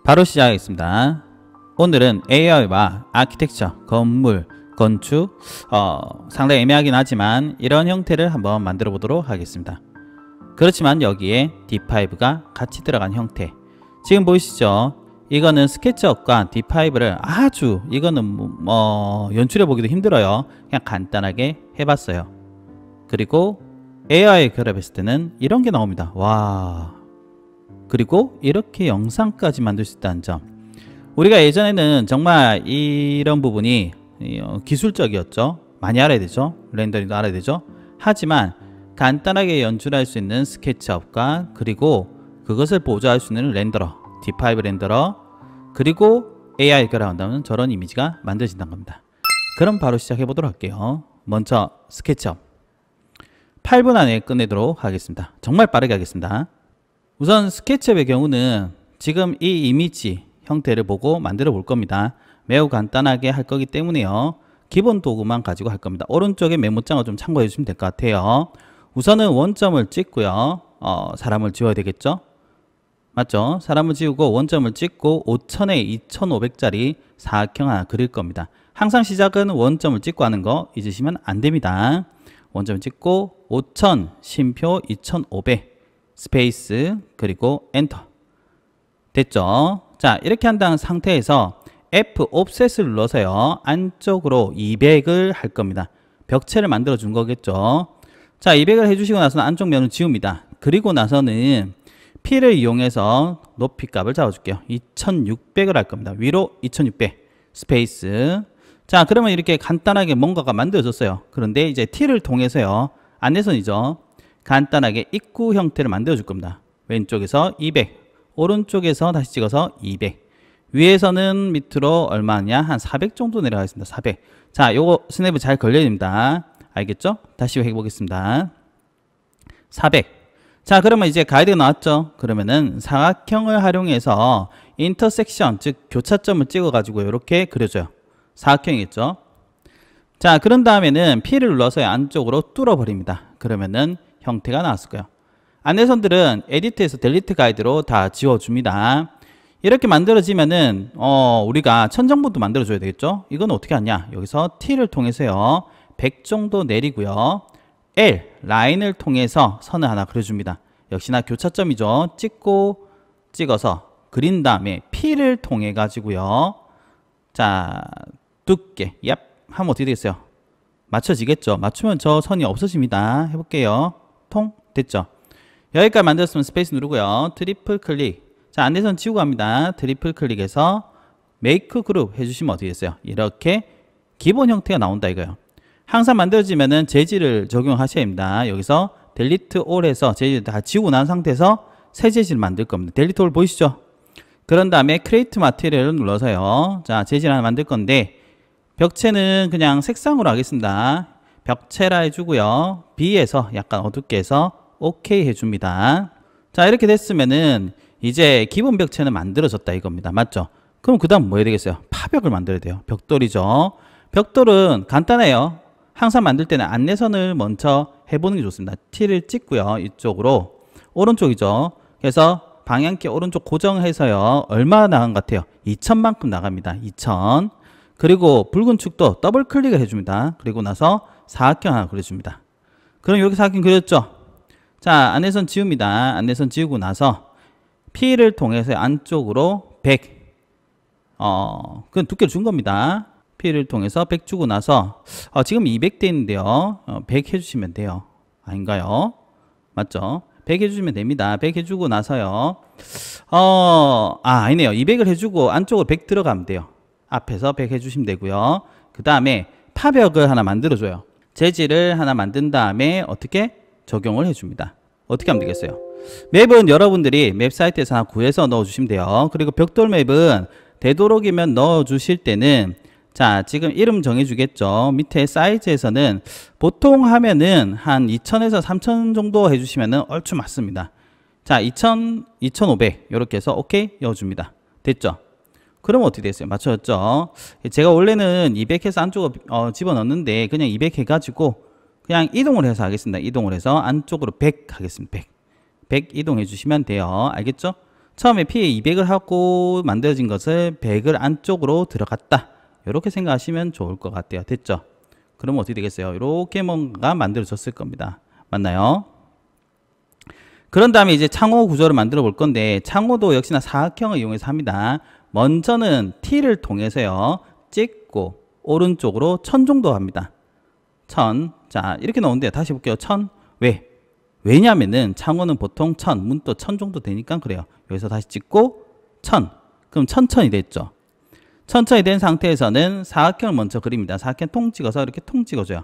바로 시작하겠습니다. 오늘은 AI와 아키텍처, 건물, 건축, 상당히 애매하긴 하지만 이런 형태를 한번 만들어 보도록 하겠습니다. 그렇지만 여기에 D5가 같이 들어간 형태, 지금 보이시죠? 이거는 스케치업과 D5를 아주, 이거는 연출해 보기도 힘들어요. 그냥 간단하게 해봤어요. 그리고 AI 결합했을 때는 이런 게 나옵니다. 와, 그리고 이렇게 영상까지 만들 수 있다는 점, 우리가 예전에는 정말 이런 부분이 기술적이었죠. 많이 알아야 되죠. 렌더링도 알아야 되죠. 하지만 간단하게 연출할 수 있는 스케치업과 그리고 그것을 보조할 수 있는 렌더러, D5 렌더러, 그리고 AI 결합한다면 저런 이미지가 만들어진다는 겁니다. 그럼 바로 시작해 보도록 할게요. 먼저 스케치업 8분 안에 끝내도록 하겠습니다. 정말 빠르게 하겠습니다. 우선 스케치업의 경우는 지금 이 이미지 형태를 보고 만들어 볼 겁니다. 매우 간단하게 할 거기 때문에요. 기본 도구만 가지고 할 겁니다. 오른쪽에 메모장을 좀 참고해 주시면 될 것 같아요. 우선은 원점을 찍고요. 사람을 지워야 되겠죠? 맞죠? 사람을 지우고 원점을 찍고 5000에 2500짜리 사각형 하나 그릴 겁니다. 항상 시작은 원점을 찍고 하는 거 잊으시면 안 됩니다. 원점을 찍고 5000, 쉼표 2500, 스페이스, 그리고 엔터. 됐죠? 자, 이렇게 한다는 상태에서 F 옵셋을 눌러서요, 안쪽으로 200을 할 겁니다. 벽체를 만들어 준 거겠죠. 자, 200을 해주시고 나서는 안쪽 면을 지웁니다. 그리고 나서는 P를 이용해서 높이 값을 잡아줄게요. 2600을 할 겁니다. 위로 2600, 스페이스. 자, 그러면 이렇게 간단하게 뭔가가 만들어졌어요. 그런데 이제 T를 통해서요, 안내선이죠, 간단하게 입구 형태를 만들어 줄 겁니다. 왼쪽에서 200, 오른쪽에서 다시 찍어서 200, 위에서는 밑으로 얼마냐, 한 400 정도 내려가겠습니다. 400. 자, 요거 스냅이 잘 걸려야 됩니다. 알겠죠? 다시 해보겠습니다. 400. 자, 그러면 이제 가이드가 나왔죠? 그러면은 사각형을 활용해서 인터섹션, 즉 교차점을 찍어 가지고 이렇게 그려줘요. 사각형이겠죠? 자, 그런 다음에는 P를 눌러서 안쪽으로 뚫어 버립니다. 그러면은 형태가 나왔을 거예요. 안내선들은 에디트에서 델리트 가이드로 다 지워줍니다. 이렇게 만들어지면은 우리가 천정부도 만들어줘야 되겠죠. 이건 어떻게 하냐, 여기서 T를 통해서요 100 정도 내리고요, L 라인을 통해서 선을 하나 그려줍니다. 역시나 교차점이죠. 찍고 찍어서 그린 다음에 P를 통해 가지고요, 자, 두께 얍 하면 어떻게 되겠어요? 맞춰지겠죠. 맞추면 저 선이 없어집니다. 해볼게요. 통 됐죠. 여기까지 만들었으면 스페이스 누르고요, 트리플 클릭. 자, 안내선 지우고 갑니다. 트리플 클릭해서 메이크 그룹 해주시면 어떻게 됐어요? 이렇게 기본 형태가 나온다 이거예요. 항상 만들어지면은 재질을 적용하셔야 합니다. 여기서 델리트 올 해서 재질 다 지우고 난 상태에서 새 재질을 만들 겁니다. 델리트 올 보이시죠? 그런 다음에 크리에이트 마테리얼을 눌러서요, 자, 재질 하나 만들 건데 벽체는 그냥 색상으로 하겠습니다. 벽체라 해주고요, B에서 약간 어둡게 해서 OK 해줍니다. 자, 이렇게 됐으면은 이제 기본 벽체는 만들어졌다 이겁니다. 맞죠? 그럼 그 다음 뭐 해야 되겠어요? 파벽을 만들어야 돼요. 벽돌이죠. 벽돌은 간단해요. 항상 만들 때는 안내선을 먼저 해보는 게 좋습니다. T를 찍고요, 이쪽으로 오른쪽이죠. 그래서 방향키 오른쪽 고정해서요, 얼마 나간 것 같아요? 2000만큼 나갑니다. 2000. 그리고 붉은 축도 더블 클릭을 해줍니다. 그리고 나서 사각형 하나 그려줍니다. 그럼 이렇게 사각형 그렸죠? 자, 안내선 지웁니다. 안내선 지우고 나서 P를 통해서 안쪽으로 100, 그건 두께를 준 겁니다. P를 통해서 100 주고 나서 지금 200대 있는데요, 100 해주시면 돼요. 아닌가요? 맞죠? 100 해주시면 됩니다. 100 해주고 나서요, 아니네요. 200을 해주고 안쪽으로 100 들어가면 돼요. 앞에서 100 해주시면 되고요. 그 다음에 파벽을 하나 만들어줘요. 재질을 하나 만든 다음에 어떻게 적용을 해줍니다. 어떻게 하면 되겠어요? 맵은 여러분들이 맵 사이트에서 하나 구해서 넣어주시면 돼요. 그리고 벽돌 맵은 되도록이면 넣어주실 때는, 자, 지금 이름 정해주겠죠. 밑에 사이즈에서는 보통 하면은 한 2000에서 3000 정도 해주시면은 얼추 맞습니다. 자, 2000, 2500 이렇게 해서 OK 넣어줍니다. 됐죠? 그러면 어떻게 됐어요? 맞춰졌죠? 제가 원래는 200 해서 안쪽으로 집어넣는데 그냥 200 해가지고 그냥 이동을 해서 하겠습니다. 이동을 해서 안쪽으로 100 하겠습니다. 100 이동해 주시면 돼요. 알겠죠? 처음에 P에 200을 하고 만들어진 것을 100을 안쪽으로 들어갔다. 이렇게 생각하시면 좋을 것 같아요. 됐죠? 그러면 어떻게 되겠어요? 이렇게 뭔가 만들어졌을 겁니다. 맞나요? 그런 다음에 이제 창호 구조를 만들어 볼 건데 창호도 역시나 사각형을 이용해서 합니다. 먼저는 T를 통해서요. 찍고 오른쪽으로 1000 정도 합니다. 1000. 자, 이렇게 나오는데 다시 볼게요. 1000. 왜? 왜냐면은 창호는 보통 1000, 문도 1000 정도 되니까 그래요. 여기서 다시 찍고 1000. 그럼 1000이 됐죠. 1000이 된 상태에서는 사각형을 먼저 그립니다. 사각형 통 찍어서 이렇게 통 찍어줘요.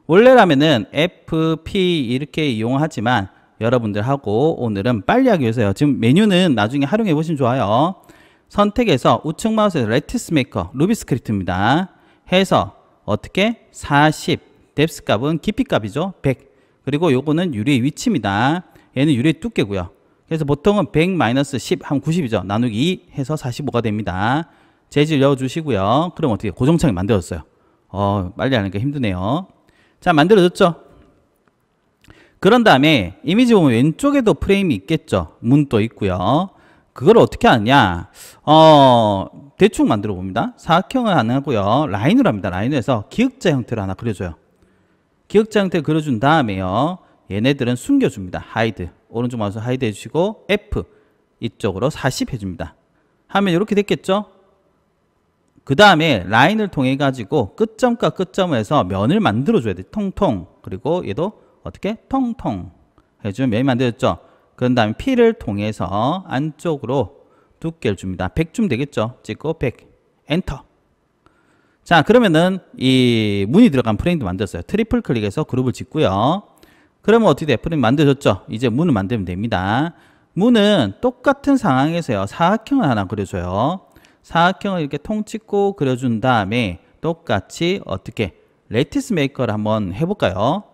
원래라면은 F, P 이렇게 이용하지만 여러분들하고 오늘은 빨리 하기 위해서요. 지금 메뉴는 나중에 활용해 보시면 좋아요. 선택해서 우측 마우스에서 레티스 메이커 루비 스크립트입니다. 해서 어떻게 40 뎁스 값은 깊이 값이죠. 100 그리고 요거는 유리의 위치입니다. 얘는 유리의 두께고요. 그래서 보통은 100-10 하면 90이죠. 나누기 2 해서 45가 됩니다. 재질 넣어주시고요. 그럼 어떻게 고정창이 만들어졌어요. 빨리 하니까 힘드네요. 자, 만들어졌죠. 그런 다음에 이미지 보면 왼쪽에도 프레임이 있겠죠. 문도 있고요. 그걸 어떻게 하느냐? 대충 만들어 봅니다. 사각형을 안 하고요. 라인으로 합니다. 라인으로 해서 기역자 형태로 하나 그려줘요. 기역자 형태 그려준 다음에요. 얘네들은 숨겨줍니다. 하이드. 오른쪽 마우스 하이드 해주시고 F 이쪽으로 40 해줍니다. 하면 이렇게 됐겠죠? 그 다음에 라인을 통해 가지고 끝점과 끝점을 해서 면을 만들어 줘야 돼. 통통. 그리고 얘도 어떻게? 통통 해주면 면이 만들어졌죠. 그런 다음에 P를 통해서 안쪽으로 두께를 줍니다. 100 주면 되겠죠. 찍고 100 엔터. 자, 그러면은 이 문이 들어간 프레임도 만들었어요. 트리플 클릭해서 그룹을 짓고요. 그러면 어떻게 돼? 프레임 만들어졌죠. 이제 문을 만들면 됩니다. 문은 똑같은 상황에서요. 사각형을 하나 그려줘요. 사각형을 이렇게 통 찍고 그려준 다음에 똑같이 어떻게 레티스 메이커를 한번 해볼까요?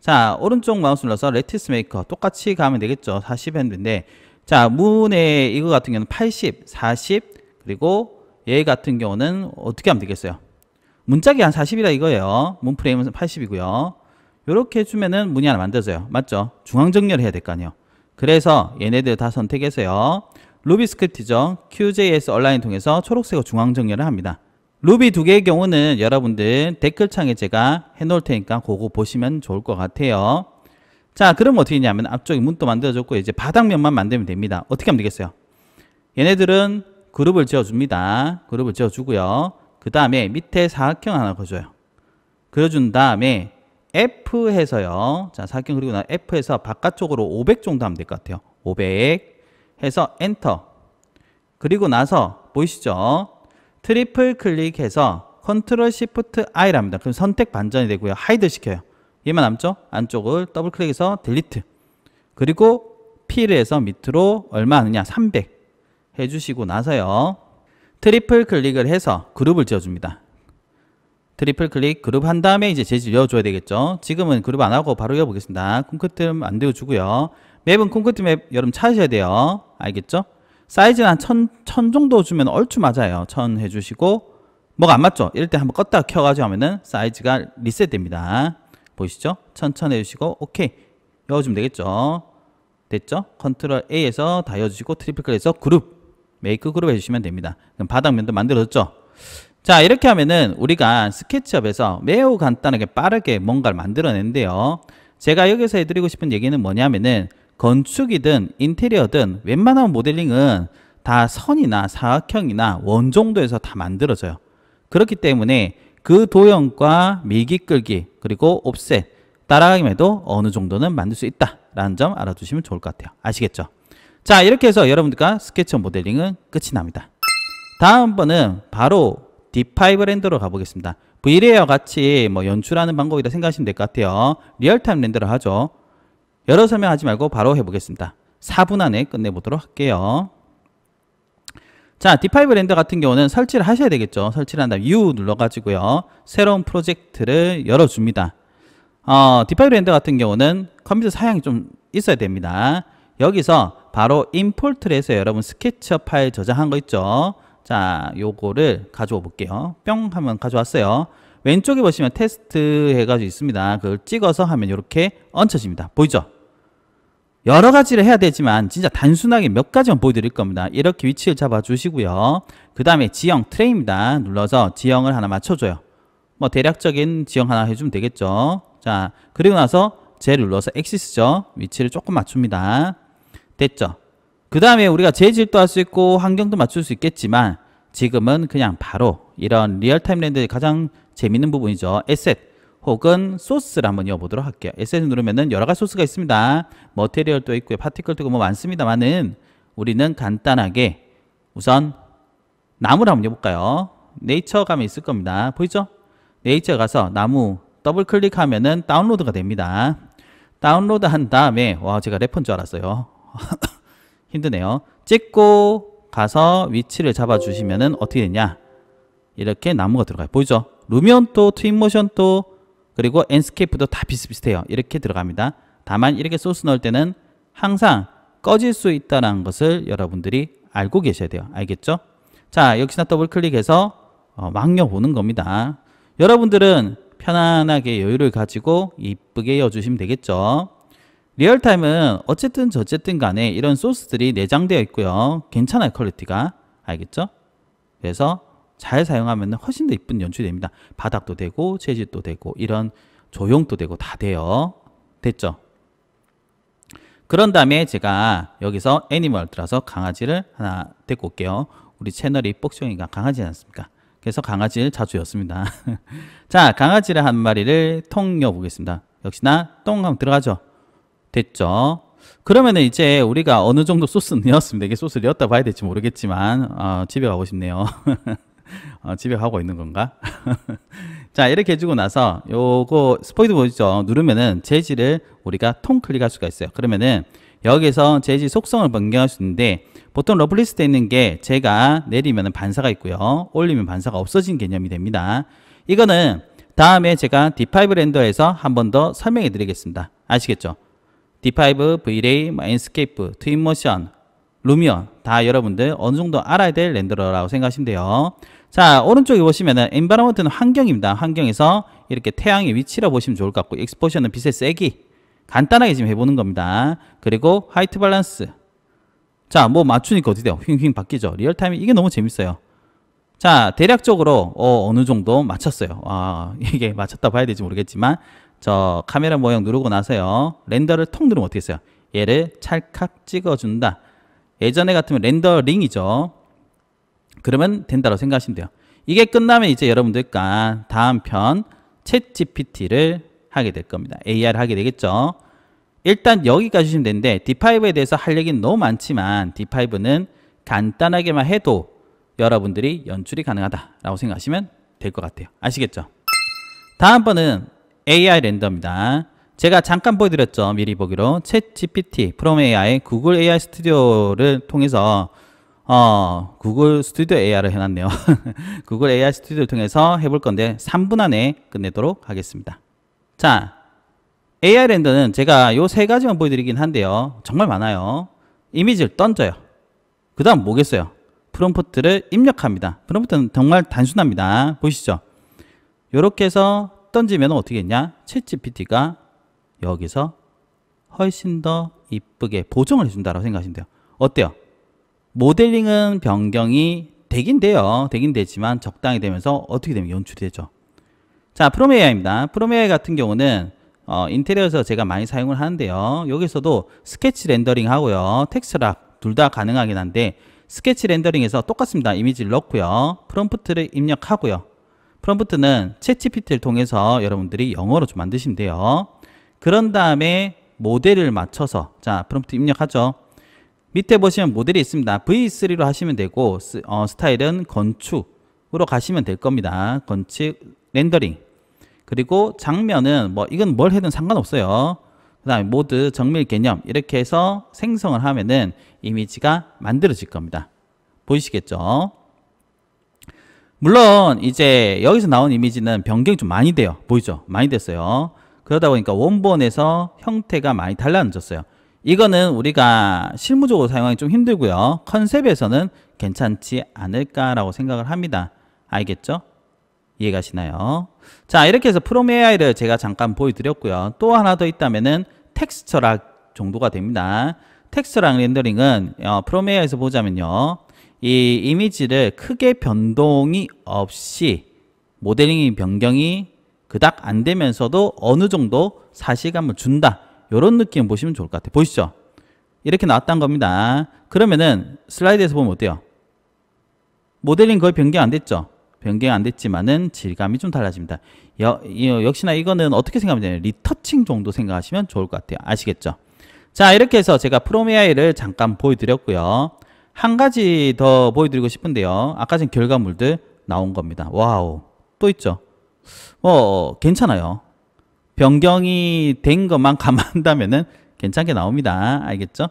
자, 오른쪽 마우스 눌러서 레티스 메이커 똑같이 가면 되겠죠. 40 했는데 자, 문의 이거 같은 경우는 80, 40 그리고 얘 같은 경우는 어떻게 하면 되겠어요? 문짝이 한 40이라 이거예요. 문 프레임은 80이고요. 이렇게 해주면은 문이 하나 만들어져요. 맞죠? 중앙 정렬을 해야 될 거 아니에요. 그래서 얘네들 다 선택해서요. 루비 스크립트죠. QJS 얼라인 통해서 초록색으로 중앙 정렬을 합니다. 루비 두 개의 경우는 여러분들 댓글창에 제가 해놓을 테니까 그거 보시면 좋을 것 같아요. 자, 그럼 어떻게 하냐면 앞쪽에 문도 만들어졌고 이제 바닥면만 만들면 됩니다. 어떻게 하면 되겠어요? 얘네들은 그룹을 지어줍니다. 그룹을 지어주고요. 그 다음에 밑에 사각형 하나 그려줘요. 그려준 다음에 F 해서요. 자, 사각형 그리고 나 F에서 바깥쪽으로 500 정도 하면 될 것 같아요. 500 해서 엔터. 그리고 나서 보이시죠? 트리플 클릭해서 컨트롤 시프트 I를 합니다. 그럼 선택 반전이 되고요. 하이드 시켜요. 얘만 남죠? 안쪽을 더블 클릭해서 딜리트. 그리고 P를 해서 밑으로 얼마 하느냐? 300 해주시고 나서요. 트리플 클릭을 해서 그룹을 지어줍니다. 트리플 클릭 그룹 한 다음에 이제 재질 넣어줘야 되겠죠. 지금은 그룹 안 하고 바로 이어보겠습니다. 콘크리트 만들어주고요. 맵은 콘크리트 맵 여러분 찾으셔야 돼요. 알겠죠? 사이즈는 한 1000 정도 주면 얼추 맞아요. 1000 해주시고 뭐가 안 맞죠? 이럴 때 한번 껐다가 켜가지고 하면은 사이즈가 리셋됩니다. 보이시죠? 1000 해주시고 오케이 넣어주면 되겠죠. 됐죠? 컨트롤 A에서 다 넣어주시고 트리플 클릭해서 그룹 메이크 그룹 해주시면 됩니다. 그럼 바닥면도 만들어졌죠? 자, 이렇게 하면은 우리가 스케치업에서 매우 간단하게 빠르게 뭔가를 만들어낸대요. 제가 여기서 해드리고 싶은 얘기는 뭐냐면은 건축이든 인테리어든 웬만한 모델링은 다 선이나 사각형이나 원 정도에서 다 만들어져요. 그렇기 때문에 그 도형과 밀기 끌기 그리고 옵셋 따라가기만 해도 어느 정도는 만들 수 있다라는 점 알아두시면 좋을 것 같아요. 아시겠죠? 자, 이렇게 해서 여러분들과 스케치업 모델링은 끝이 납니다. 다음번은 바로 D5 렌더로 가보겠습니다. V레이어 같이 뭐 연출하는 방법이라 생각하시면 될 것 같아요. 리얼타임 렌더를 하죠. 여러 설명하지 말고 바로 해보겠습니다. 4분 안에 끝내보도록 할게요. 자, D5 렌더 같은 경우는 설치를 하셔야 되겠죠. 설치를 한 다음에 U 눌러가지고요. 새로운 프로젝트를 열어줍니다. D5 렌더 같은 경우는 컴퓨터 사양이 좀 있어야 됩니다. 여기서 바로 임포트를 해서 여러분 스케치업 파일 저장한 거 있죠. 자, 요거를 가져와 볼게요. 뿅 하면 가져왔어요. 왼쪽에 보시면 테스트 해가지고 있습니다. 그걸 찍어서 하면 이렇게 얹혀집니다. 보이죠? 여러 가지를 해야 되지만 진짜 단순하게 몇 가지만 보여드릴 겁니다. 이렇게 위치를 잡아 주시고요. 그 다음에 지형 트레이입니다. 눌러서 지형을 하나 맞춰줘요. 뭐 대략적인 지형 하나 해주면 되겠죠. 자, 그리고 나서 제 눌러서 엑시스죠. 위치를 조금 맞춥니다. 됐죠? 그 다음에 우리가 재질도 할 수 있고 환경도 맞출 수 있겠지만 지금은 그냥 바로 이런 리얼타임 렌더의 가장 재밌는 부분이죠. 에셋 혹은 소스를 한번 이어보도록 할게요. 에셋을 누르면은 여러 가지 소스가 있습니다. 머테리얼도 있고요. 파티클도 있고 뭐 많습니다만은 우리는 간단하게 우선 나무를 한번 해볼까요? 네이처 가면 있을 겁니다. 보이죠? 네이처 가서 나무 더블 클릭하면은 다운로드가 됩니다. 다운로드 한 다음에 와 제가 래퍼인 줄 알았어요. 힘드네요. 찍고 가서 위치를 잡아 주시면은 어떻게 되냐, 이렇게 나무가 들어가요. 보이죠? 루미온도 트윈모션도 그리고 엔스케이프도 다 비슷비슷해요. 이렇게 들어갑니다. 다만 이렇게 소스 넣을 때는 항상 꺼질 수 있다는 것을 여러분들이 알고 계셔야 돼요. 알겠죠? 자, 역시나 더블 클릭해서 막려 보는 겁니다. 여러분들은 편안하게 여유를 가지고 이쁘게 이어주시면 되겠죠. 리얼타임은 어쨌든 저쨌든 간에 이런 소스들이 내장되어 있고요. 괜찮아요. 퀄리티가. 알겠죠? 그래서 잘 사용하면 훨씬 더 이쁜 연출이 됩니다. 바닥도 되고 재질도 되고 이런 조형도 되고 다 돼요. 됐죠? 그런 다음에 제가 여기서 애니멀 들어서 강아지를 하나 데리고 올게요. 우리 채널이 복싱이가 강아지지 않습니까? 그래서 강아지를 자주 였습니다. 자, 강아지를 한 마리를 통 넣어보겠습니다. 역시나 똥 하면 들어가죠. 됐죠? 그러면은 이제 우리가 어느 정도 소스는 넣었습니다. 이게 소스를 넣었다 봐야 될지 모르겠지만 집에 가고 싶네요. 집에 가고 있는 건가? 자, 이렇게 해주고 나서 요거 스포이드 보이죠? 누르면은 재질을 우리가 통 클릭할 수가 있어요. 그러면은 여기서 재질 속성을 변경할 수 있는데 보통 러블리스트에 있는 게 제가 내리면 반사가 있고요. 올리면 반사가 없어진 개념이 됩니다. 이거는 다음에 제가 D5 렌더에서 한 번 더 설명해 드리겠습니다. 아시겠죠? D5, V-Ray, 엔스케이프, 트윈모션, 루미온 다 여러분들 어느 정도 알아야 될 렌더라고 생각하시면 돼요. 자, 오른쪽에 보시면은 엔바이러먼트는 환경입니다. 환경에서 이렇게 태양의 위치라고 보시면 좋을 것 같고, 익스포션은 빛의 세기 간단하게 지금 해보는 겁니다. 그리고 화이트 밸런스, 자, 뭐 맞추니까 어떻게 돼요? 휙휙 바뀌죠. 리얼타임이 이게 너무 재밌어요. 자, 대략적으로 어느 정도 맞췄어요. 이게 맞췄다 봐야 될지 모르겠지만 저 카메라 모형 누르고 나서요, 렌더를 통 누르면 어떻게 했어요? 얘를 찰칵 찍어준다. 예전에 같으면 렌더링이죠. 그러면 된다고 생각하시면 돼요. 이게 끝나면 이제 여러분들과 다음 편 챗 GPT를 하게 될 겁니다. AI를 하게 되겠죠. 일단 여기까지 하시면 되는데 D5에 대해서 할 얘기는 너무 많지만 D5는 간단하게만 해도 여러분들이 연출이 가능하다라고 생각하시면 될 것 같아요. 아시겠죠? 다음번은 AI 렌더입니다. 제가 잠깐 보여드렸죠. 미리 보기로 챗 GPT, 프롬 AI, 구글 AI 스튜디오를 통해서 구글 스튜디오 AI를 해놨네요. 구글 AI 스튜디오를 통해서 해볼 건데 3분 안에 끝내도록 하겠습니다. 자, AI 렌더는 제가 요 세 가지만 보여드리긴 한데요. 정말 많아요. 이미지를 던져요. 그 다음 뭐겠어요? 프롬프트를 입력합니다. 프롬프트는 정말 단순합니다. 보이시죠? 요렇게 해서 던지면 어떻게 했냐? 챗 GPT가 여기서 훨씬 더 이쁘게 보정을 해준다고 생각하시면 돼요. 어때요? 모델링은 변경이 되긴 돼요. 되긴 되지만 적당히 되면서 어떻게 되면 연출이 되죠. 자, 프롬 AI입니다. 프롬 AI 같은 경우는 인테리어에서 제가 많이 사용을 하는데요. 여기서도 스케치 렌더링 하고요, 텍스처락 둘 다 가능하긴 한데 스케치 렌더링에서 똑같습니다. 이미지를 넣고요, 프롬프트를 입력하고요. 프롬프트는 챗 GPT를 통해서 여러분들이 영어로 좀 만드시면 돼요. 그런 다음에 모델을 맞춰서, 자, 프롬프트 입력하죠. 밑에 보시면 모델이 있습니다. V3로 하시면 되고 스타일은 건축으로 가시면 될 겁니다. 건축 렌더링. 그리고 장면은 뭐 이건 뭘 해도 상관없어요. 그 다음에 모드, 정밀 개념 이렇게 해서 생성을 하면은 이미지가 만들어질 겁니다. 보이시겠죠? 물론 이제 여기서 나온 이미지는 변경이 좀 많이 돼요. 보이죠? 많이 됐어요. 그러다 보니까 원본에서 형태가 많이 달라졌어요. 이거는 우리가 실무적으로 사용하기 좀 힘들고요. 컨셉에서는 괜찮지 않을까라고 생각을 합니다. 알겠죠? 이해가시나요? 자, 이렇게 해서 프롬 AI를 제가 잠깐 보여드렸고요. 또 하나 더 있다면은 텍스처락 정도가 됩니다. 텍스처랑 렌더링은 프롬 AI에서 보자면요, 이 이미지를 크게 변동이 없이 모델링 변경이 그닥 안 되면서도 어느 정도 사실감을 준다, 이런 느낌 보시면 좋을 것 같아요. 보이시죠? 이렇게 나왔다는 겁니다. 그러면은 슬라이드에서 보면 어때요? 모델링 거의 변경 안 됐죠? 변경 안 됐지만은 질감이 좀 달라집니다. 역시나 이거는 어떻게 생각하면 되나요? 리터칭 정도 생각하시면 좋을 것 같아요. 아시겠죠? 자, 이렇게 해서 제가 프롬 AI를 잠깐 보여드렸고요. 한 가지 더 보여드리고 싶은데요. 아까 전 결과물들 나온 겁니다. 와우, 또 있죠? 괜찮아요. 변경이 된 것만 감안한다면은 괜찮게 나옵니다. 알겠죠?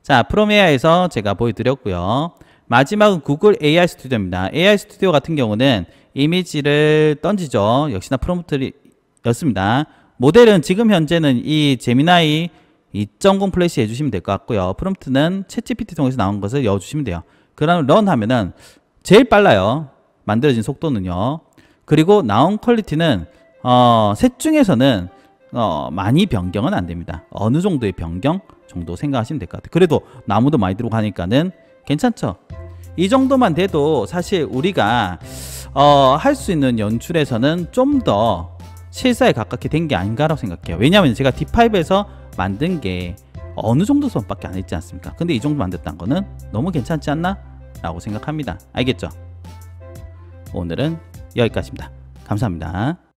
자, 프롬 AI에서 제가 보여드렸고요. 마지막은 구글 AI 스튜디오입니다. AI 스튜디오 같은 경우는 이미지를 던지죠. 역시나 프롬프트였습니다. 모델은 지금 현재는 이 제미나이 2.0 플래시 해주시면 될 것 같고요. 프롬프트는 챗GPT 통해서 나온 것을 넣어주시면 돼요. 그럼 런 하면은 제일 빨라요. 만들어진 속도는요. 그리고 나온 퀄리티는 셋 중에서는 많이 변경은 안 됩니다. 어느 정도의 변경 정도 생각하시면 될 것 같아요. 그래도 나무도 많이 들어가니까는 괜찮죠? 이 정도만 돼도 사실 우리가 할 수 있는 연출에서는 좀 더 실사에 가깝게 된 게 아닌가라고 생각해요. 왜냐하면 제가 D5에서 만든 게 어느 정도 선밖에 안 했지 않습니까? 근데 이 정도 만들었다는 거는 너무 괜찮지 않나? 라고 생각합니다. 알겠죠? 오늘은 여기까지입니다. 감사합니다.